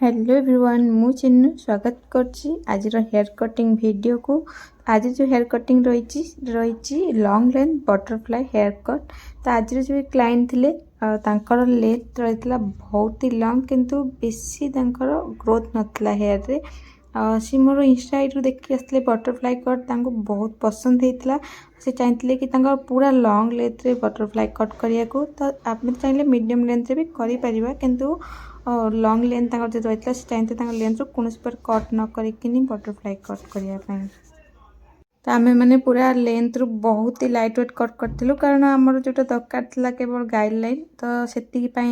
Hello everyone मु चिन्नु स्वागत करछि आज हेयर कटिंग वीडियो को। आज जो हेयर कटिंग रही long length butterfly hair cut. तो आज जो क्लाइंट थिले तांकर लेंथ रही बहुत ही लॉन्ग किंतु बेसी तांकर ग्रोथ नथिला हेयर रे। सी मोर इंस्टा आईडी देखिए आसते बटरफ्लाई कट तांको बहुत पसंद होता। से चाहिए कि पूरा लॉन्ग लेंथ रे बटरफ्लाई कट करिया को। तो आप चाहिए मीडियम लेंथ रे भी करि परिबा किंतु लॉन्ग लेंथ जो रही है चाहिए लेंथ रू कौन पर कट न करके बटरफ्लाई कट करने। तो आम मैंने पूरा लेंथ रू बहुत ही लाइट वेट कट करूँ कारण आमर जो दरकार था केवल गाइडलाइन। तो से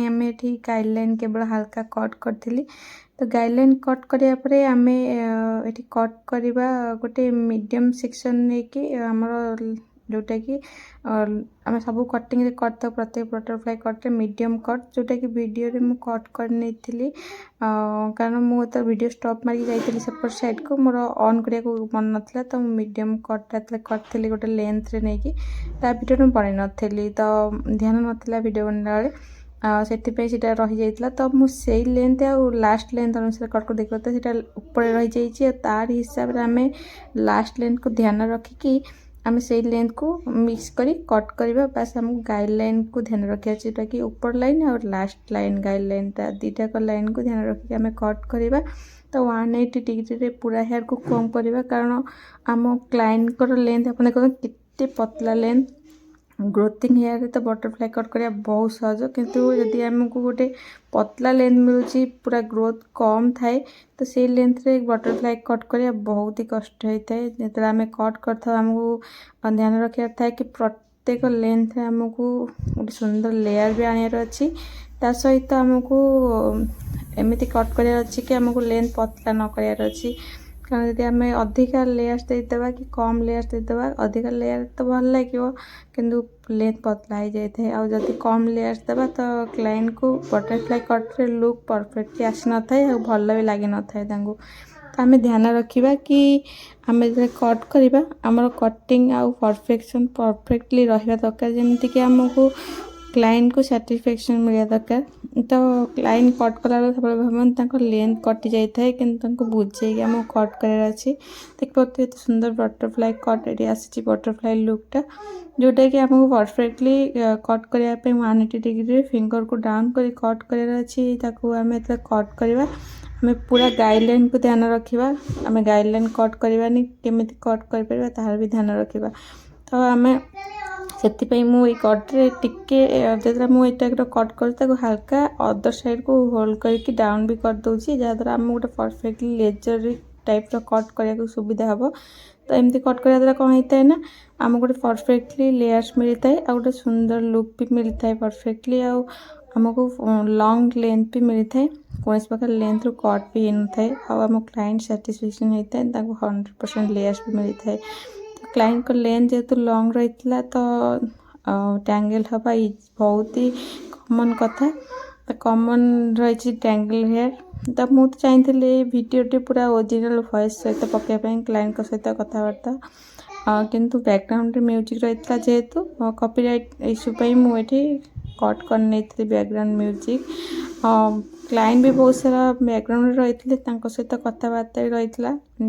आम ये गाइडलाइन केवल हल्का कट करी। तो गाइडलाइन कट करापर आम ये कट करवा गोटे मीडियम सेक्शन नहीं कि आमर जोटा कि आम सब कटिंग करता प्रत्येक बटरफ्लाई कट मीडियम कट जोटा कि वीडियो रे मु कट कर नहीं थी कारण मुझे वीडियो स्टॉप मारिक जाइली सेपट साइड को मोर ऑन करिया को मन नाला। तो मीडियम कटा करी गोटे लेंथ रे नहीं कि वीडियो में बन नी तो ध्यान नाला वीडियो बनला बेले से रही जाइए। तो मुझे लेंथ आ लास्ट लेंथ अनुसार कट कर देखिए तो सीटा ऊपर रही जाइए तार हिसाब से आम लास्ट लेंथ को ध्यान रखिकी आम से लेंथ को मिक्स करी कट करवा। बास आम गाइडलाइन को ध्यान रखा जोटा कि ऊपर लाइन और लास्ट लाइन गाइडलाइन दुटाक लाइन को ध्यान रखिक आम कट करवा। तो 180 डिग्री पूरा हेयर को कम करवा कारण आम क्लाइंट को लेंथ आप देखते पतला लेंथ ग्रोथिंग हेयर तो बटरफ्लाई कट करा बहुत सहज किंतु यदि आमको गोटे पतला लेंथ मिलूँ पूरा ग्रोथ कम थाए तो से लेंथ रे बटरफ्लाई कट करा बहुत ही कष्ट होता है। जो आम कट कर ध्यान रखा था कि प्रत्येक लेंथ रे आमको गोटे सुंदर लेयर भी आनियार अच्छी ता सहित आमको एमती कट करार अच्छी कि आमको लेंथ पतला न करार अच्छी कारण जब आम अधिका लेयर्स देदेबा कि कम लेयर्स देदेबा अधिका लेयर तो भल लगे किंतु लेंथ पतला हो जाए आ जदि कम लेयर्स देबा तो क्लाइंट को बटरफ्लाई कट रे लुक परफेक्टली आसी न थाए और भल भी लगी न थाए तांको। तो आम ध्यान रखा कि आम जो कट करवा आमर कटिंग आउ परफेक्शन परफेक्टली रहा दरकार जमीती कि आमको क्लाइंट को सैटिस्फैक्शन मिला दरकार। तो क्लाइंट कट कला सब भावती लेंथ कटि जाए कि बुझे आम कट करार अच्छी देख पाते सुंदर बटरफ्लाई कट ये आसी बटरफ्लाई लुकटा जोटा कि आमको परफेक्टली कट करने 180 डिग्री फिंगर को डाउन कर कट करार अच्छी आम कट करवा। आम पूरा गाइडलाइन को ध्यान रखा आम गाइडलाइन कट करवानी केमी कट कर तार भी ध्यान रखा। तो आम से मुझे कट्रे टिके जो मुझे टाइप कट कर हल्का अदर साइड को होल्ड करके डाउन भी कर दूसरी जहाँद्वारा आम गोटे परफेक्टली लेजर टाइप कट करने सुविधा हम। तो एमती कट करने द्वारा कौन होता है ना आम गोटे परफेक्टली लेयर्स मिलता है आ गोटे सुंदर लुक भी मिलता है परफेक्टली आमको लॉन्ग लेंथ भी मिलता है कौन प्रकार लेंथ रू कट भी हो न था आम क्लाइंट साटिस्फैक्शन होता है 100% लेयर्स भी मिलता है। तो क्लाइंट को लेंथ जेहेतु लॉन्ग रही तो टैंगल हवा बहुत ही कॉमन कथा तो कॉमन रही टैंगल हेयर। तो मुझे चाहिए वीडियो पूरा ओरिजिनल वॉइस सहित पकाइपाई क्लाइंट सहित कथबार्ता किंतु बैकग्राउंड म्यूजिक रही है जेहेतु कॉपीराइट इश्यू मुझे कट कर नहीं बैकग्राउंड म्यूजिक क्लाइंट भी बहुत सारा बैकग्राउंड रही सहित कथबार्ता रही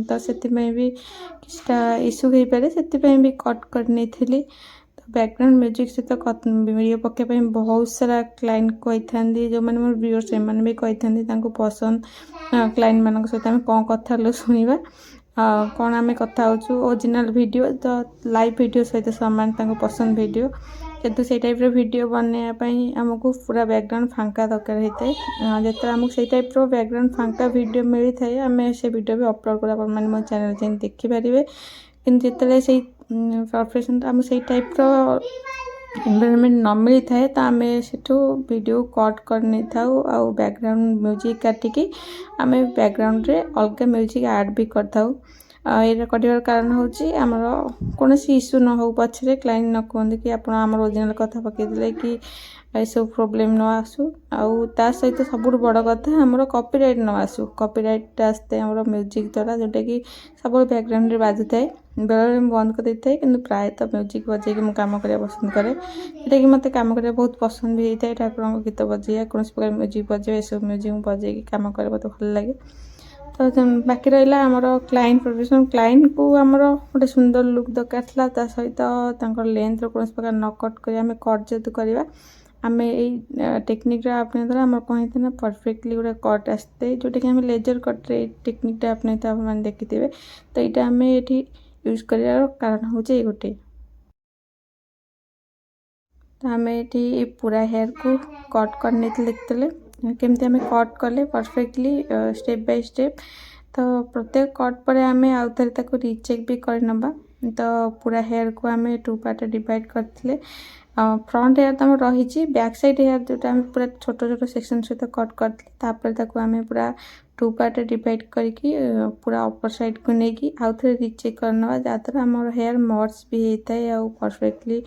तो से भी किसी इश्यू हो पारे से भी कट कर नहीं थी। तो बैकग्राउंड म्यूजिक सहित वीडियो पकाइपाई बहुत सारा क्लाइंट कही था जो मैंने मोर व्यूअर्स से भी कही था पसंद क्लाइंट मान सहित आम कौन कथा शुणा कौन आम कथा ओरिजिनल वीडियो तो लाइव वीडियो सहित सामान पसंद वीडियो किंतु से टाइप वीडियो बनवाई आमको पूरा बैकग्राउंड फांका दरकार होता है जो आमको से टाइप बैकग्राउंड फांका वीडियो मिली थाए आम से वीडियो भी अपलोड करा मैंने मो चैनल जाए देखिपारे कि जिते से प्रोफेशन आम से टाइप एनवायरनमेंट न मिली थाए तो आम सेठू वीडियो कट कर नहीं था बैकग्राउंड म्यूजिक काटिकी आम बैकग्राउंड रे अलग म्यूजिक ऐड भी करता ये कर कारण हूँ कौन इश्यू न हो पछरे क्लाइंट न कहते कि आप ओरिजिनल कथा पकईदे कि एसबू प्रोब्लेम न आसू आउ ता सहित सबुठ बड़ कथा आमर कॉपीराइट न आसू कॉपीराइट आसते आमर म्यूजिक द्वारा जोटा कि सब बैकग्राउंड बाजू थाए बेले बंद कर देता है कि प्रायतः म्यूजिक बजे मुझे कम करने पसंद करे जोटा कि मत कम करने बहुत पसंद भी होता है ठाकुर गीत बजे कौन प्रकार म्यूजिक बजे सब म्यूजिक बजे कम कर मत भल लगे तो बाकी रहा आमर क्लाइंट प्रोफेशनल क्लाइंट को आमर गोटे सुंदर लुक दरकार था सहित लेंथ कौन प्रकार न कट कर आम कट जेहतु करवा आम यही टेक्निक अपने द्वारा आम कौन होता है परफेक्टली गोटे कट आसते जोटा कि आम लेजर कट्रे टेक्निकटा अपने आपने देखिथे तो यहाँ आम ये यूज कर कारण हूँ ये गोटे तो आम ये पूरा हेयर को कट करने देखते केमती आम कट कले परफेक्टली स्टेप बाय स्टेप तो प्रत्येक कट पर आम आउ थे रिचेक भी करनबा तो पूरा हेयर को आम 2 पार्ट डिवाइड करते फ्रंट हेयर तो रही बैक साइड हेयर जोटा आम पूरा छोट छोट सेक्शन सहित कट करते आम पूरा 2 पार्ट डिवाइड करके पूरा अपर साइड को लेकिन आउ थे रिचेक करना जहाँद्वारा आम हेयर मर्ज भी होता है आउ परफेक्टली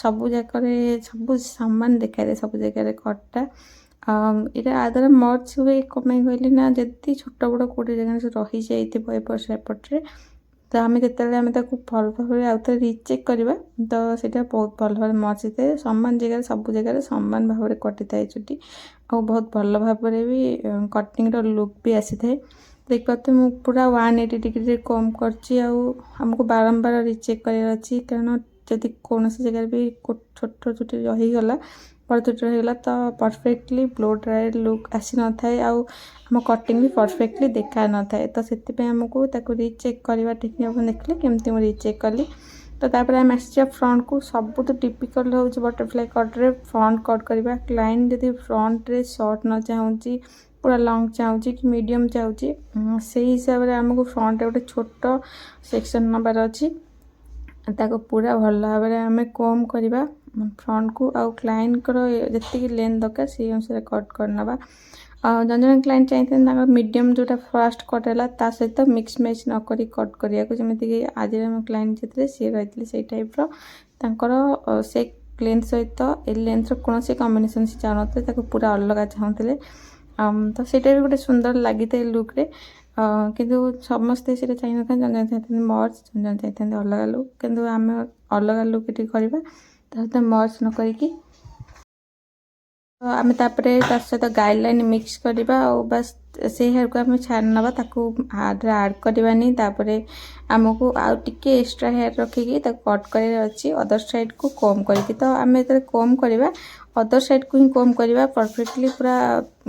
सबू जगह सब सामान देखा दे सब जगह कटटा यहाँ आद्वारा मर्ज हुए कमें कहली ना जब छोट बड़ कौटे जगह रही जाइए एपट सेपट्रे तो आम जो आम भल भाव आउ थे रिचेक करवा तो सीटा बहुत भल भाव मर्ज होता है सामान जगह सब जगह सामान भाव में कटि था चुटी और बहुत भल भाव भी कटिंग लुक भी आसी था देख पाते मुझे पूरा 180 डिग्री कम करमको बारंबार रिचेक करार अच्छी कारण जदि कौन जगह भी छोट चुटी रहीगला बड़ चुटी रहीगला तो परफेक्टली ब्लो ड्राई लुक आसी न थाए आम कटिंग भी परफेक्टली देखा न थाए तो से आमको रिचेक करवा टेक्निक आप देखले केमती मुझे रिचेक कली तो तापर आम आस फ्रंट को सब तो टिपिकल हो बटरफ्लाई कट्रे फ्रंट कट करवा क्लाइंट जदि फ्रंट रे शॉर्ट न चाहूँगी पूरा लॉन्ग चाहूँगी कि मीडियम चाहूँगी से हिसाब से आमको फ्रंट गोटे छोट सेक्शन नबार अच्छी ताको पूरा भल भाव में आम कम करवा फ्रंट को आउ क्लाइंट जी लेंथ दरकार से अनुसार कट करनवा जन जन क्लाइंट चाहिए मीडियम जोटा फास्ट कट है सहित मिक्स मैच नक कट करने को जमीक आज आम क्लाइंट जो सी रही से टाइप्र से लेंथ सहित ए लेंथर कौन कम्बिनेसन से चाहते पूरा अलग चाहते तो सीटा भी गोटे सुंदर लगी था लुक्रे किंतु समस्ते से चाहिए ना जन जन चाहते मर्ज जन जन चाहते अलग लुक किंतु आम अलग लुक ये करवा मर्ज न करके आम सहित गाइडलाइन मिक्स करवा और बस से हेयर को आम छाड़ नवा आड करवानी आमको आउ टिके एक्स्ट्रा हेयर रखिकी कट कर अच्छी अदर साइड को कम करके तो आम जो कम करवा अदर साइड को ही कम करवा परफेक्टली पूरा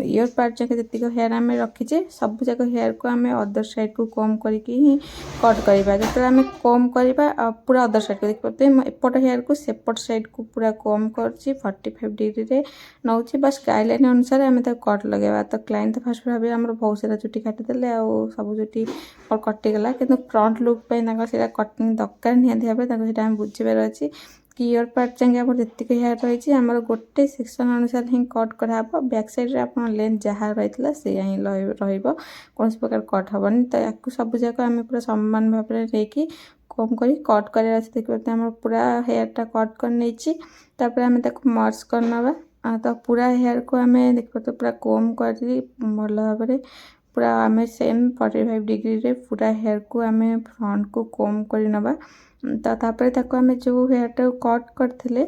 इयर पार्ट जगह जी हेयर आम रखीचे सब जाक हेयर को आम अदर साइड को कम करके ही कट करवा जो आम कम करवा पूरा अदर साइड को देखते एपट हेयर को सेपट साइड को पूरा कम कर 45 डिग्री नौ बस गाइडलाइन अनुसार आम कट लगेगा तो क्लाइंट तो फास्ट भाव आम बहुत सारा चुटी काटिदेले आउ सब चुटी कटिगला कि फ्रंट लुक से कटिंग दरकार निहाती भाव में बुझीबार अच्छी कि इयर पार्ट चाहिए आप जी हेयर रही है आमर गोटे सेक्शन अनुसार ही कट कराब बैक साइड आप लेंथ जहाँ रही से ही कौन प्रकार कट हेनी तो या सब जगह आम पूरा सामान भाव में लेकिन कम कर कट कर देखते आम पूरा हेयरटा कट कर नहीं आम मर्ज करनवा तो पूरा हेयर को आम देखते पूरा कम कर भल भाव में पूरा आम सेम 45 डिग्री रे पूरा हेयर को आम फ्रंट को कम कर नवा तो तापर आम जो हेयरटा कट करते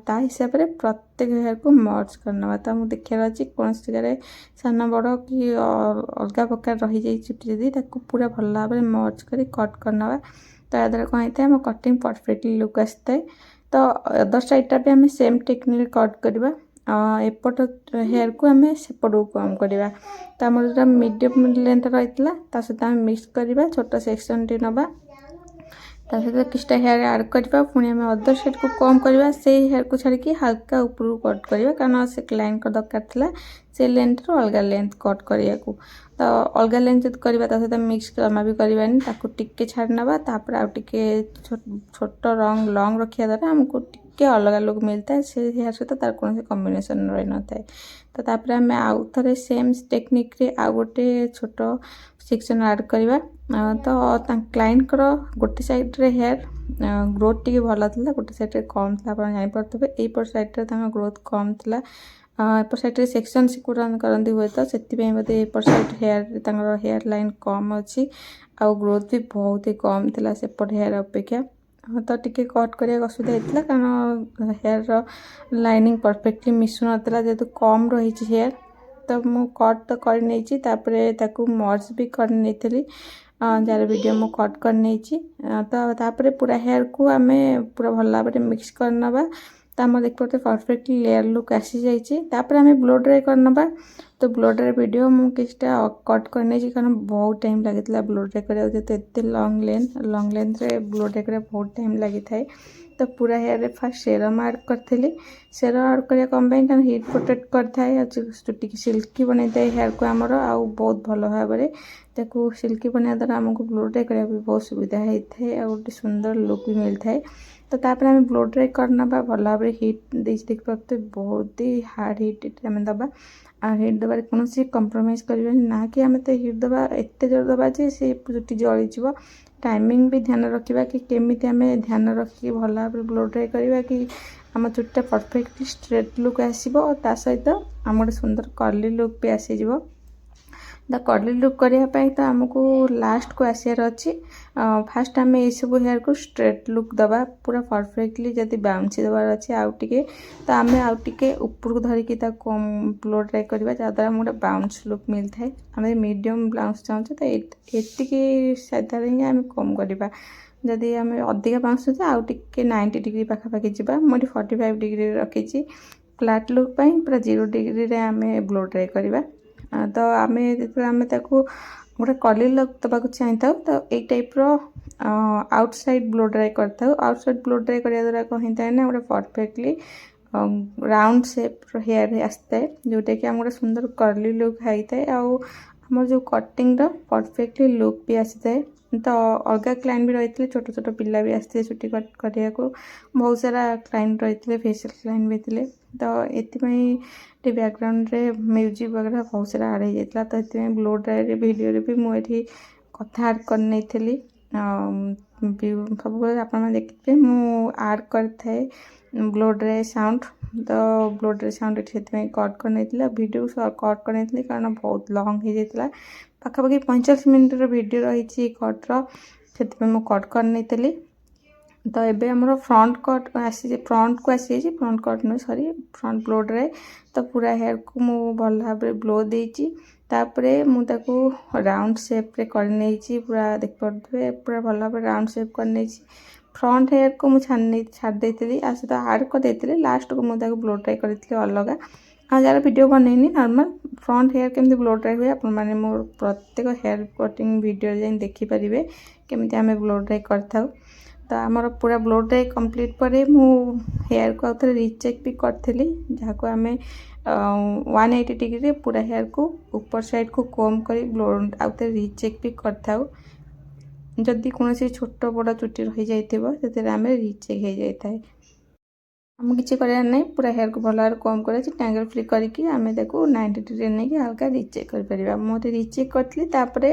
ता हिसाब से प्रत्येक हेयर को मर्ज करनवा तो मुझे देखार अच्छी कौन जगह सान बड़ कि अलग प्रकार रही जाए चुटी जदि पूरा भल भाव में मर्ज कर कट करनवा तो या द्वारा कौन होता है आम कटिंग परफेक्टली लुक आसता है तो अदर साइडटा भी आम सेम टेक्निक कट करवा एपट हेयर को आम सेपट को कम करवा तो आम जो मीडियम लेंथ रही है सहित आम मिक्स करवा छोट सेक्शन टी नवा सहित किछटा हेयर आड करवा पुणी आम अदर साइड को कम करवा से हेयर को छाड़ी हल्का ऊपर कट करवा कारण से क्लाइंट दरकार था से लेंथ अलग लेंथ कट करने को तो अलग लेंथ जब करवा सहित मिक्स जमा भी करवानी टिके छाड़ नवा आउ टिके छोट रंग लंग रखा द्वारा आमको टिके अलग लुक मिलता है से हेयर सहित तार कौन कम्बिनेसन रही न था तो तापर आम आउ थे सेम टेक्निक रे आउ गोटे छोट सेक्शन ऐड करवा। तो क्लाइंट गोटे साइड रे हेयर ग्रोथ टी भल था, गोटे साइड रे कम था। आप जापे यपर साइड रे ग्रोथ कम था, एपर साइड रे सेक्शन से करती हुए तो से बोधे एपर साइड हेयर हेयर लाइन कम अच्छी आउ ग्रोथ भी बहुत ही कम था सेपट हेयर अपेक्षा। तो टी कट करने असुविधा होता कारण हेयर लाइनिंग परफेक्टली मिसु नाला जेहेतु कम रही हेयर। तो मु कट तो कर मर्ज भी कर जार वीडियो मु कट कर पूरा हेयर को आम पूरा भल भाव मिक्स करनबा। तो आम देख पाते परफेक्टली लेयर लुक आसी जाइए। आम ब्लो ड्राई करनबा। तो ब्लो ड्राई वीडियो मुझे कट करने कारण बहुत टाइम लगी ब्लो ड्राई करा, जेहतु एत लंग लेंथ रे ब्लो ड्राई करा बहुत टाइम लगी थाए। तो पूरा हेयर रे फास्ट सेरम ऐड करी। सेरम ऐड करा कम कारण हिट प्रोटेक्ट करता चुटी की सिल्की बन हेयर को आमर आउ बहुत भल भाव में सिल्की बनवा द्वारा आमको ब्लो ड्राई करा भी बहुत सुविधा होता है और गोटे सुंदर लुक भी मिलता है। तो तापर आम ब्लो ड्राई करना भल भाव हिट देख पाते बहुत ही हार्ड हिट आम दबा। हिट दबार कौन कंप्रोमाइज करवा ना कि आम तो हिट दबा एत जोर दबा जे से चुटी जलीज। टाइमिंग भी ध्यान रखा कि केमी आम ध्यान रखिक भल भाव ब्लो ड्राई करवा कि आम चुटा परफेक्टली स्ट्रेट लुक आसो ता सहित आम गोटे सुंदर कर्ली लुक भी आसीज। द कर्ली लुक करने तो आमको लास्ट को आसार अच्छी। फास्ट आम ये सब हेयर को स्ट्रेट लुक दबा पूरा परफेक्टली जदि बाउंसी दबार अच्छे आउ टे तो आम आउ टे ऊपर को धरिकी ब्लो ड्राई करवा जहाँद्वारा गोटे बाउंस लुक मिलता है। आम मीडियम बाउंस चाहूँ तो ये साधारण ही आम कम करवा। जदि आम अधिक बाउंस चाहते आउ टे 90 डिग्री पाखापाखि जा मुझे 45 डिग्री रखी फ्लैट लुक पूरा 0 डिग्री आम ब्लो ड्राई करवा। तो आम जो गोटे कर्ली लुक दबाक चाही था तो ये टाइप आउटसाइड ब्लो ड्राई कर आउटसाइड ब्लो ड्राई करने द्वारा कौन होता है ना गोटे परफेक्टली राउंड शेप हेयर आसता है जोटा कि आम गोटे सुंदर कर्ली लुक होता है आमर जो कटिंग परफेक्टली लुक भी आसी है। तो अलग क्लाइंट भी रही छोट छोट पिला भी आसते चुटी कट करने को बहुत सारा क्लाइंट रही फेशियल क्लाइंट भी थे। तो ये बैकग्राउंड रे म्यूजिक वगैरह बहुत सारा आड़ हो जाता तो ये ब्लो ड्राई वीडियो भी मुझे कथा आड कर नहीं सब आप देखिए मु आड कर ब्लो ड्राई साउंड। तो ब्लो ड्राई साउंड ये कट कर नहीं वीडियो कट कर नहीं कारण बहुत लंग हो जाता पाखापाखि 45 मिनट वीडियो रही कट्र से कट कर नहीं। तो ये आमर फ्रंट कट आसी फ्रंट को आसी फ्रंट कट नुह सॉरी फ्रंट ब्लो ड्राई। तो पूरा हेयर को मु भल भाव ब्लो देती मुझे राउंड शेप रे करने पूरा देख पारे पूरा भल भाव राउंड शेप करने फ्रंट हेयर को मुझे छाड़ी सहित आड कर लास्ट को मुझे ब्लो ड्राई करी अलग जार वीडियो बनईनी नॉर्मल फ्रंट हेयर केमती ब्लो ड्राई हुए आपने मोर प्रत्येक हेयर कटिंग वीडियो जाए देखिपारे केमी आम ब्लो ड्राई कर। तो आमर पूरा ब्लो ड्राई कंप्लीट पर हेयर को आउे रिचेक भी करी जहाँ को आम 180 डिग्री पूरा हेयर को ऊपर साइड को कोम कर ब्लो आउे रिचेक भी कर जदि कौन छोट बड़ चुटी रही जाइए आम रिचेक हो जाए आम किसी करार पूरा हेयर को भल भाव कम कर टैंगल फ्री करके आम 90 डिग्री नहीं हल्का रिचेक कर मुझे रिचेक करी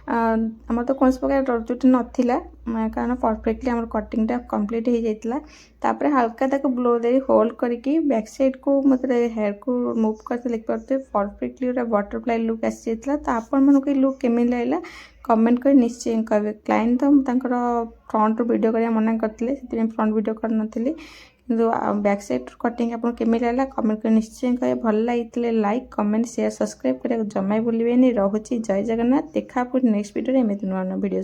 आम तो कौन प्रकार चुटी नाला कारण परफेक्टली आम कटिंगटा कंप्लीट हो जाता हल्का ब्लो दे होल्ड करके बैक साइड को मतलब हेयर को मूव करते देख पारे परफेक्टली गोटे बटरफ्लाई लुक आसी जाता। तो आपण लुक केमी लगे कमेंट कर निश्चय कहे। क्लाइंट तो फ्रंट वीडियो करा मना करते फ्रंट वीडियो कर किंतु बैक साइड कटिंग आपको केमी लगा कमेंट कर निश्चय कहे। भल लगी लाइक कमेंट शेयर सब्सक्राइब करा जमा भूलें। रोचे जय जगन्नाथ देखा नेक्स्ट वीडियो एमती नुआ नुआ वीडियो।